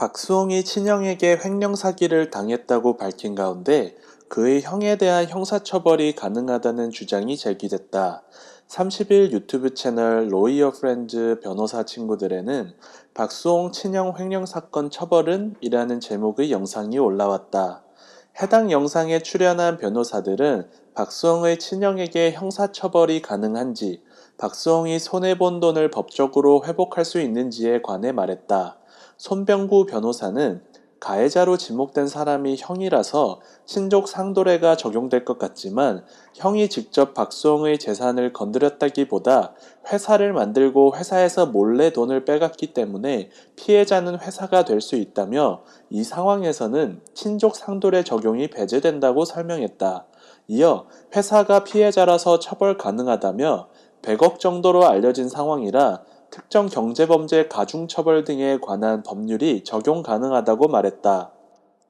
박수홍이 친형에게 횡령 사기를 당했다고 밝힌 가운데 그의 형에 대한 형사처벌이 가능하다는 주장이 제기됐다. 30일 유튜브 채널 로이어 프렌즈 변호사 친구들에는 박수홍 친형 횡령 사건 처벌은? 이라는 제목의 영상이 올라왔다. 해당 영상에 출연한 변호사들은 박수홍의 친형에게 형사처벌이 가능한지, 박수홍이 손해본 돈을 법적으로 회복할 수 있는지에 관해 말했다. 손병구 변호사는 가해자로 지목된 사람이 형이라서 친족 상도례가 적용될 것 같지만 형이 직접 박수홍의 재산을 건드렸다기보다 회사를 만들고 회사에서 몰래 돈을 빼갔기 때문에 피해자는 회사가 될 수 있다며 이 상황에서는 친족 상도례 적용이 배제된다고 설명했다. 이어 회사가 피해자라서 처벌 가능하다며 100억 정도로 알려진 상황이라 특정 경제범죄 가중처벌 등에 관한 법률이 적용 가능하다고 말했다.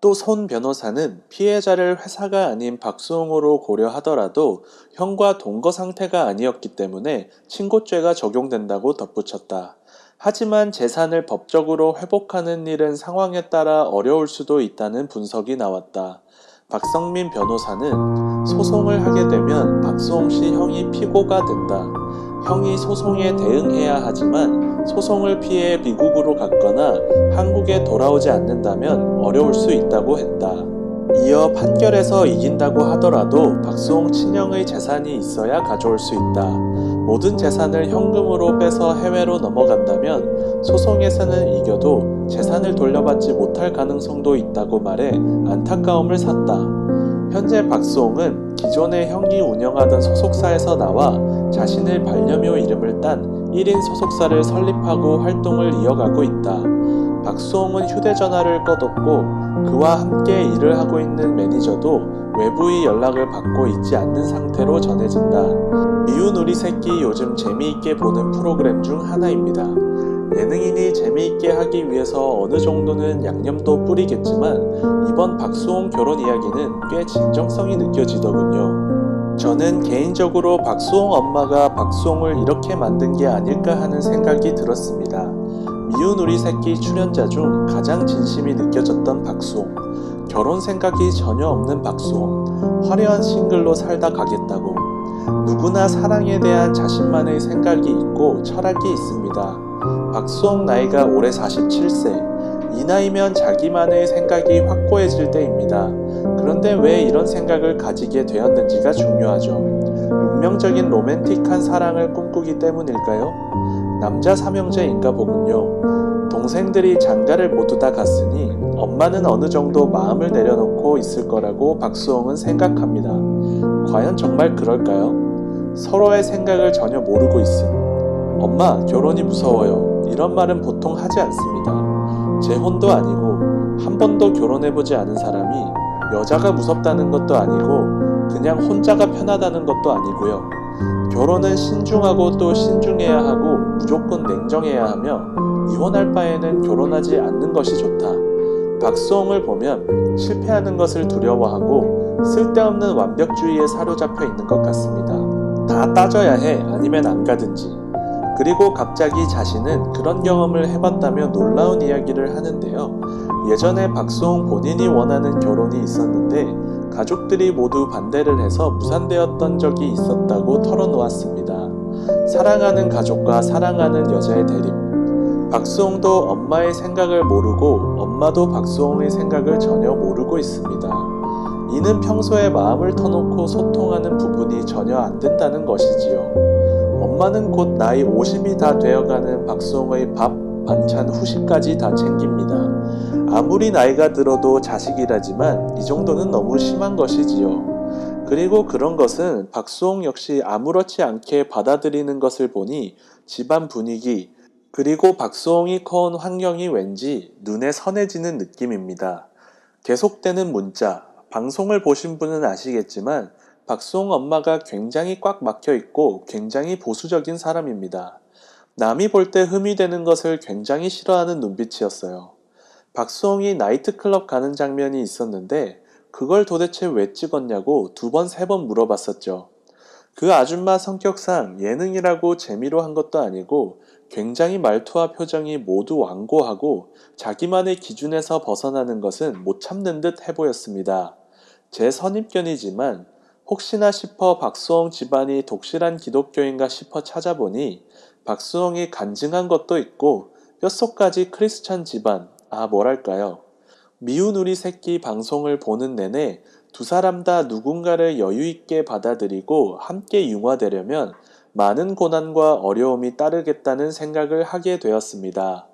또 손 변호사는 피해자를 회사가 아닌 박수홍으로 고려하더라도 형과 동거 상태가 아니었기 때문에 친고죄가 적용된다고 덧붙였다. 하지만 재산을 법적으로 회복하는 일은 상황에 따라 어려울 수도 있다는 분석이 나왔다. 박성민 변호사는 소송을 하게 되면 박수홍 씨 형이 피고가 된다. 형이 소송에 대응해야 하지만 소송을 피해 미국으로 갔거나 한국에 돌아오지 않는다면 어려울 수 있다고 했다. 이어 판결에서 이긴다고 하더라도 박수홍 친형의 재산이 있어야 가져올 수 있다. 모든 재산을 현금으로 빼서 해외로 넘어간다면 소송에서는 이겨도 재산을 돌려받지 못할 가능성도 있다고 말해 안타까움을 샀다. 현재 박수홍은 기존의 형이 운영하던 소속사에서 나와 자신의 반려묘 이름을 딴 1인 소속사를 설립하고 활동을 이어가고 있다. 박수홍은 휴대전화를 꺼뒀고 그와 함께 일을 하고 있는 매니저도 외부의 연락을 받고 있지 않는 상태로 전해진다. 미운 우리 새끼 요즘 재미있게 보는 프로그램 중 하나입니다. 예능인이 재미있게 하기 위해서 어느 정도는 양념도 뿌리겠지만 이번 박수홍 결혼 이야기는 꽤 진정성이 느껴지더군요. 저는 개인적으로 박수홍 엄마가 박수홍을 이렇게 만든 게 아닐까 하는 생각이 들었습니다. 미운 우리 새끼 출연자 중 가장 진심이 느껴졌던 박수홍, 결혼 생각이 전혀 없는 박수홍, 화려한 싱글로 살다 가겠다고. 누구나 사랑에 대한 자신만의 생각이 있고 철학이 있습니다. 박수홍 나이가 올해 47세. 이 나이면 자기만의 생각이 확고해질 때입니다. 그런데 왜 이런 생각을 가지게 되었는지가 중요하죠. 운명적인 로맨틱한 사랑을 꿈꾸기 때문일까요? 남자 삼형제인가 보군요. 동생들이 장가를 모두 다 갔으니 엄마는 어느 정도 마음을 내려놓고 있을 거라고 박수홍은 생각합니다. 과연 정말 그럴까요? 서로의 생각을 전혀 모르고 있음. 엄마, 결혼이 무서워요. 이런 말은 보통 하지 않습니다. 재혼도 아니고 한 번도 결혼해보지 않은 사람이 여자가 무섭다는 것도 아니고 그냥 혼자가 편하다는 것도 아니고요. 결혼은 신중하고 또 신중해야 하고 무조건 냉정해야 하며 이혼할 바에는 결혼하지 않는 것이 좋다. 박수홍을 보면 실패하는 것을 두려워하고 쓸데없는 완벽주의에 사로잡혀 있는 것 같습니다. 다 따져야 해, 아니면 안 가든지. 그리고 갑자기 자신은 그런 경험을 해봤다며 놀라운 이야기를 하는데요. 예전에 박수홍 본인이 원하는 결혼이 있었는데 가족들이 모두 반대를 해서 무산되었던 적이 있었다고 털어놓았습니다. 사랑하는 가족과 사랑하는 여자의 대립. 박수홍도 엄마의 생각을 모르고 엄마도 박수홍의 생각을 전혀 모르고 있습니다. 이는 평소에 마음을 터놓고 소통하는 부분이 전혀 안 된다는 것이지요. 엄마는 곧 나이 50이 다 되어가는 박수홍의 밥, 반찬, 후식까지 다 챙깁니다. 아무리 나이가 들어도 자식이라지만 이 정도는 너무 심한 것이지요. 그리고 그런 것은 박수홍 역시 아무렇지 않게 받아들이는 것을 보니 집안 분위기, 그리고 박수홍이 커온 환경이 왠지 눈에 선해지는 느낌입니다. 계속되는 문자, 방송을 보신 분은 아시겠지만 박수홍 엄마가 굉장히 꽉 막혀 있고 굉장히 보수적인 사람입니다. 남이 볼 때 흠이 되는 것을 굉장히 싫어하는 눈빛이었어요. 박수홍이 나이트클럽 가는 장면이 있었는데 그걸 도대체 왜 찍었냐고 2번, 3번 물어봤었죠. 그 아줌마 성격상 예능이라고 재미로 한 것도 아니고 굉장히 말투와 표정이 모두 완고하고 자기만의 기준에서 벗어나는 것은 못 참는 듯 해보였습니다. 제 선입견이지만 혹시나 싶어 박수홍 집안이 독실한 기독교인가 싶어 찾아보니 박수홍이 간증한 것도 있고 뼛속까지 크리스찬 집안, 뭐랄까요. 미운 우리 새끼 방송을 보는 내내 두 사람 다 누군가를 여유있게 받아들이고 함께 융화되려면 많은 고난과 어려움이 따르겠다는 생각을 하게 되었습니다.